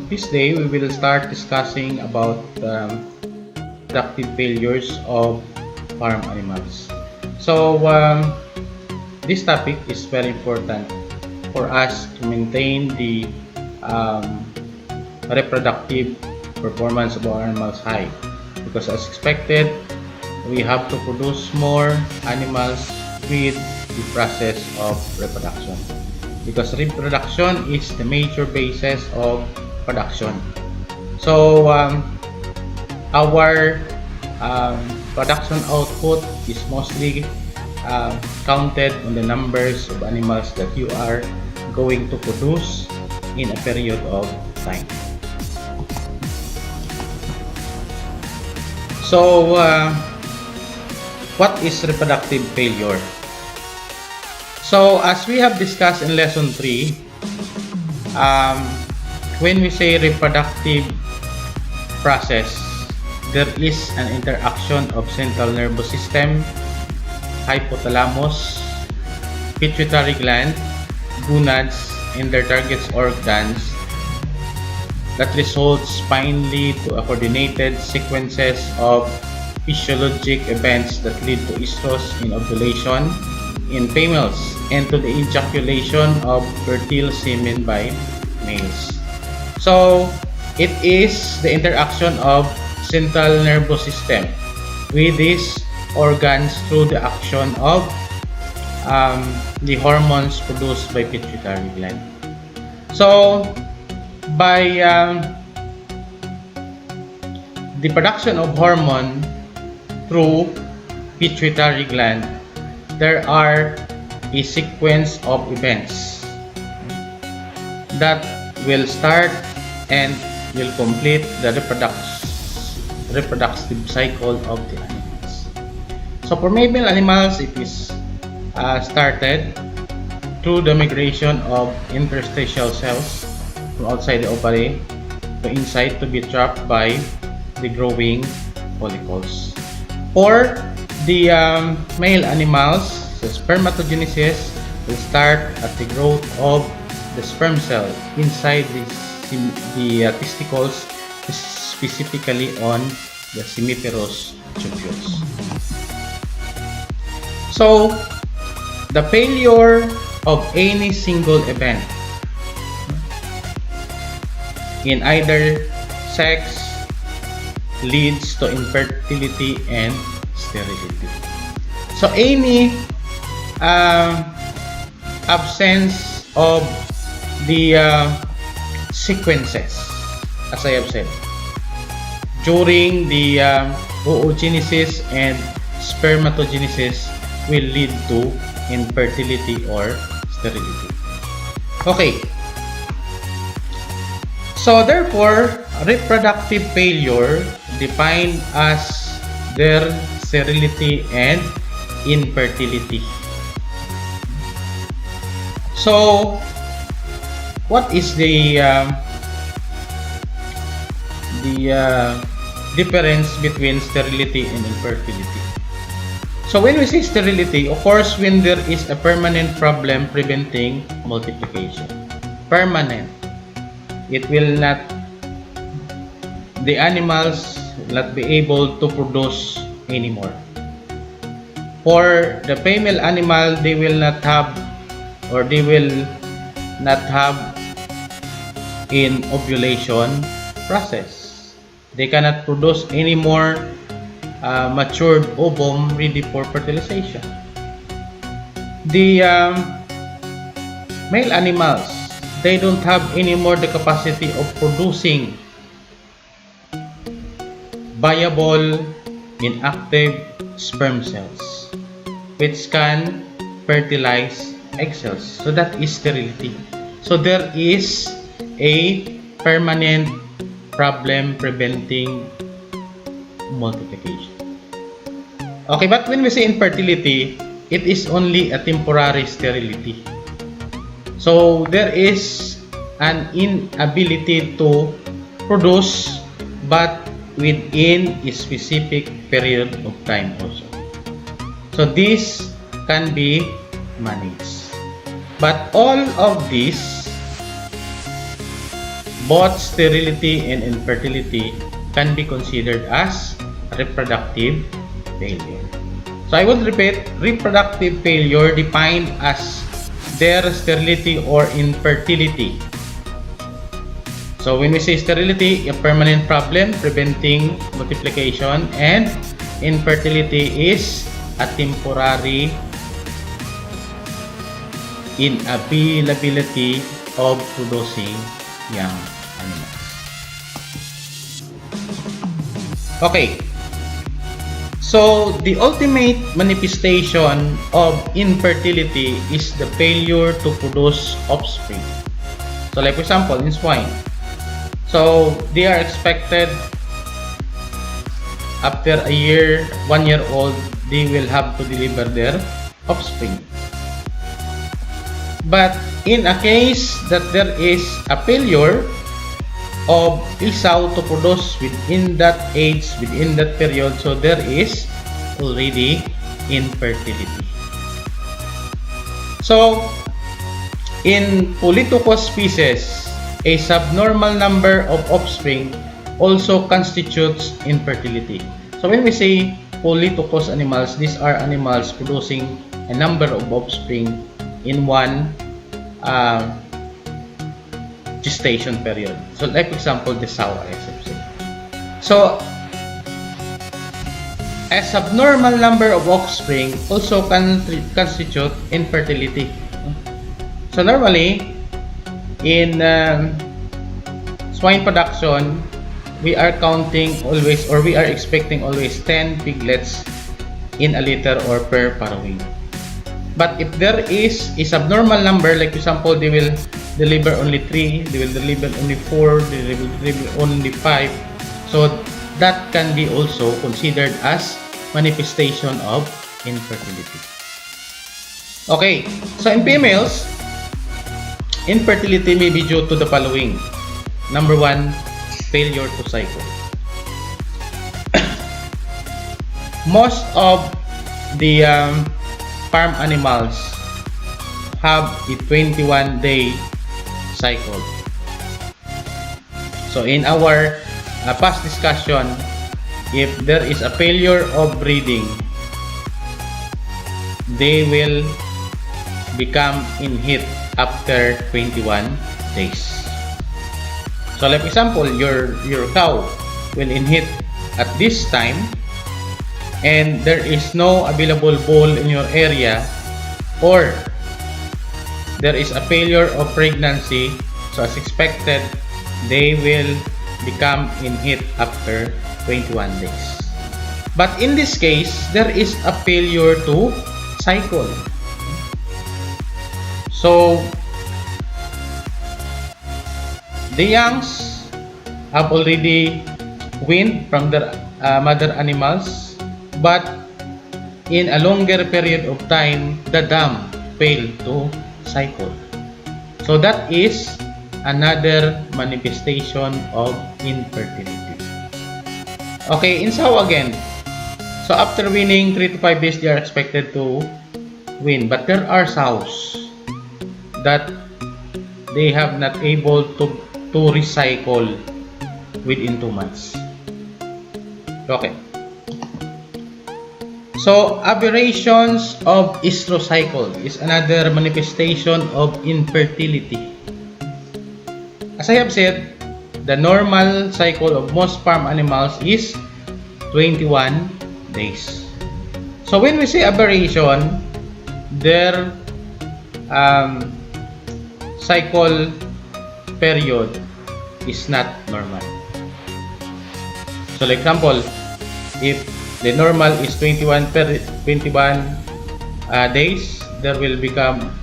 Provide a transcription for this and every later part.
This day we will start discussing about reproductive failures of farm animals. So this topic is very important for us to maintain the um, reproductive performance of our animals high, because as expected we have to produce more animals with the process of reproduction, because reproduction is the major basis of production. So our production output is mostly counted on the numbers of animals that you are going to produce in a period of time. So what is reproductive failure? So as we have discussed in lesson 3, when we say reproductive process, there is an interaction of central nervous system, hypothalamus, pituitary gland, gonads, and their target organs that results finally to a coordinated sequences of physiologic events that lead to estrus in ovulation in females and to the ejaculation of fertile semen by males. So it is the interaction of central nervous system with these organs through the action of the hormones produced by pituitary gland. So by the production of hormone through pituitary gland, there are a sequence of events that will start and will complete the reproductive cycle of the animals. So for male animals, it is started through the migration of interstitial cells from outside the ovary to inside to be trapped by the growing follicles. For the male animals, the spermatogenesis will start at the growth of the sperm cell inside the testicles, specifically on the seminiferous tubules. So the failure of any single event in either sex leads to infertility and sterility. So any absence of the sequences, as I have said, during the oogenesis and spermatogenesis will lead to infertility or sterility. Okay. So therefore, reproductive failure defined as their sterility and infertility. So what is the difference between sterility and infertility? So when we say sterility, of course, when there is a permanent problem preventing multiplication. Permanent. It will not, the animals will not be able to produce anymore. For the female animal, they will not have, or they will not have in ovulation process. They cannot produce any more matured ovum ready for fertilization. The male animals, they don't have any more the capacity of producing viable inactive sperm cells which can fertilize egg cells. So that is sterility. So there is a permanent problem preventing multiplication. Okay, but when we say infertility, it is only a temporary sterility. So there is an inability to produce, but within a specific period of time also. So this can be managed. But all of this both sterility and infertility can be considered as reproductive failure. So I would repeat, reproductive failure defined as their sterility or infertility. So when we say sterility, a permanent problem preventing multiplication, and infertility is a temporary inability of producing young animals. Okay. So the ultimate manifestation of infertility is the failure to produce offspring. So like for example, in swine. So they are expected after a year, 1 year old, they will have to deliver their offspring. But in a case that there is a failure of isaw to produce within that age, within that period, so there is already infertility. So in Polytocos species, a subnormal number of offspring also constitutes infertility. So when we say Polytocos animals, these are animals producing a number of offspring in one gestation period. So like for example, the sow SFC. So a subnormal number of offspring also can constitute infertility. So normally in swine production, we are counting always, or we are expecting always 10 piglets in a litter or per farrowing. But if there is a subnormal number, like for example, they will deliver only 3, they will deliver only 4, they will deliver only 5. So that can be also considered as manifestation of infertility. Okay, so in females, infertility may be due to the following. Number 1, failure to cycle. Most of the farm animals have a 21-day cycle. So in our past discussion, if there is a failure of breeding, they will become in heat after 21 days. So like example, your cow will in heat at this time, and there is no available bull in your area, or there is a failure of pregnancy, so as expected, they will become in heat after 21 days. But in this case, there is a failure to cycle. So the youngs have already weaned from their mother animals, but in a longer period of time, the dam failed to cycle. So that is another manifestation of infertility. Okay, in sow again. So after weaning 3 to 5 days, they are expected to wean. But there are sows that they have not able to recycle within 2 months. Okay. So aberrations of estrocycle is another manifestation of infertility. As I have said, the normal cycle of most farm animals is 21 days. So when we say aberration, their cycle period is not normal. So like example, if the normal is 21 days, that will become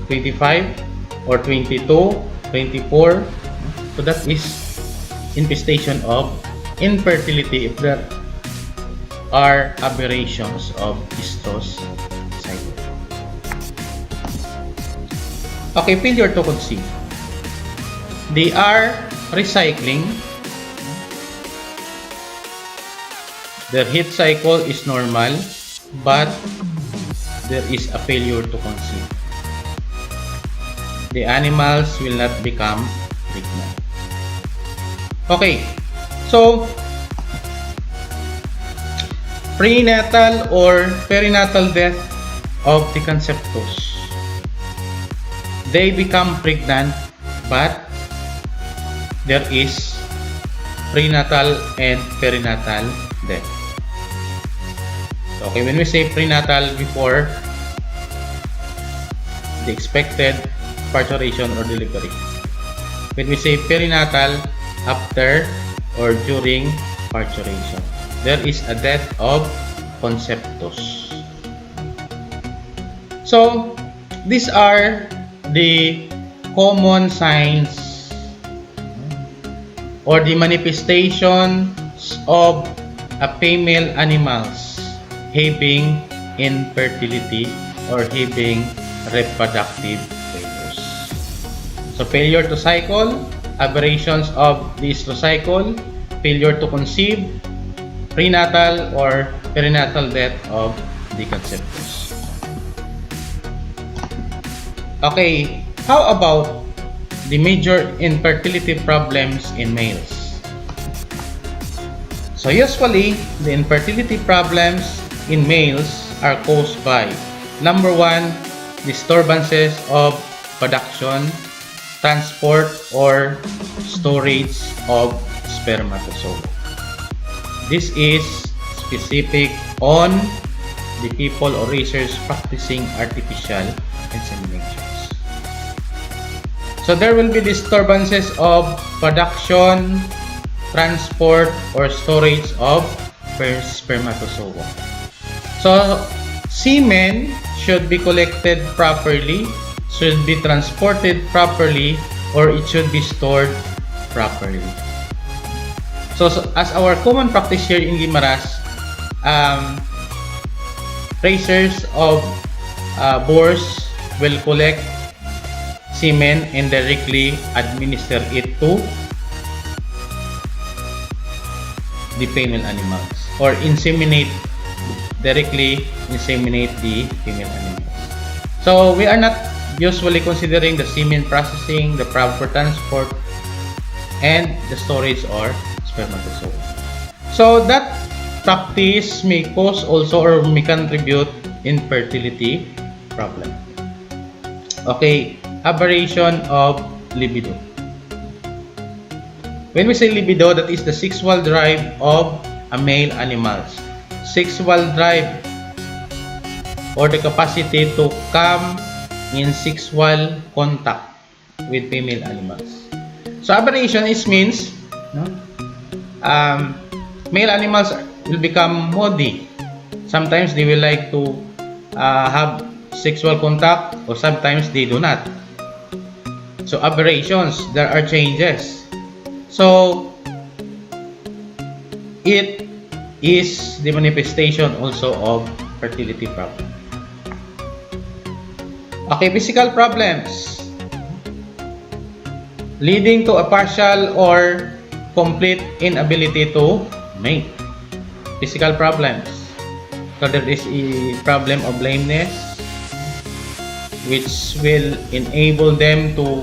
25 or 22, 24. So that is infestation of infertility if there are aberrations of estrous cycle. Okay, failure to conceive. They are recycling. Their heat cycle is normal, but there is a failure to conceive. The animals will not become pregnant. Okay, so prenatal or perinatal death of the conceptus. They become pregnant, but there is prenatal and perinatal death. Okay, when we say prenatal, before the expected parturition or delivery. When we say perinatal, after or during parturition. There is a death of conceptus. So, these are the common signs or the manifestations of a female animals having infertility or having reproductive failures. So, failure to cycle, aberrations of the cycle, failure to conceive, prenatal or perinatal death of the conceptus. Okay, how about the major infertility problems in males? So usually, the infertility problems in males are caused by number 1, disturbances of production, transport, or storage of spermatozoa. This is specific on the people or racers practicing artificial inseminations. So there will be disturbances of production, transport, or storage of spermatozoa. So semen should be collected properly, should be transported properly, or it should be stored properly. So as our common practice here in Guimaras, racers of boars will collect semen and directly administer it to the female animals, or directly inseminate the female animals. So we are not usually considering the semen processing, the proper transport, and the storage or spermatozoa. So that practice may cause also or may contribute infertility problem. Okay, aberration of libido. When we say libido, that is the sexual drive of a male animals. Sexual drive or the capacity to come in sexual contact with female animals. So aberration means male animals will become moody. Sometimes they will like to have sexual contact, or sometimes they do not. So aberrations, there are changes. So it is the manifestation also of fertility problem. Okay, physical problems leading to a partial or complete inability to mate. Physical problems. So there is a problem of lameness, which will enable them to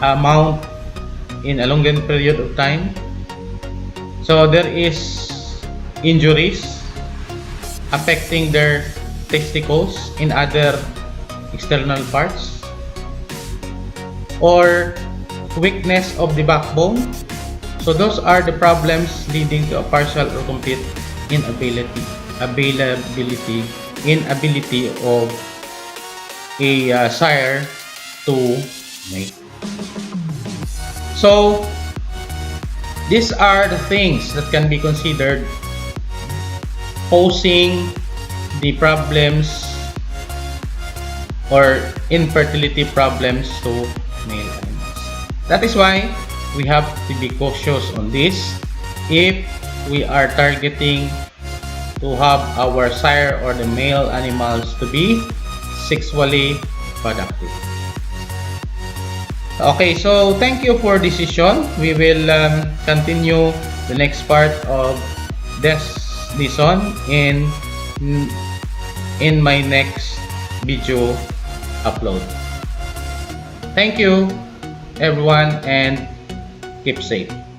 mount in a longer period of time. So there is injuries affecting their testicles in other external parts, or weakness of the backbone. So those are the problems leading to a partial or complete inability of a sire to mate. So these are the things that can be considered posing the problems or infertility problems to male animals. That is why we have to be cautious on this if we are targeting to have our sire or the male animals to be sexually productive. Okay, so thank you for this session. We will continue the next part of this lesson in my next video upload. Thank you everyone, and Keep safe.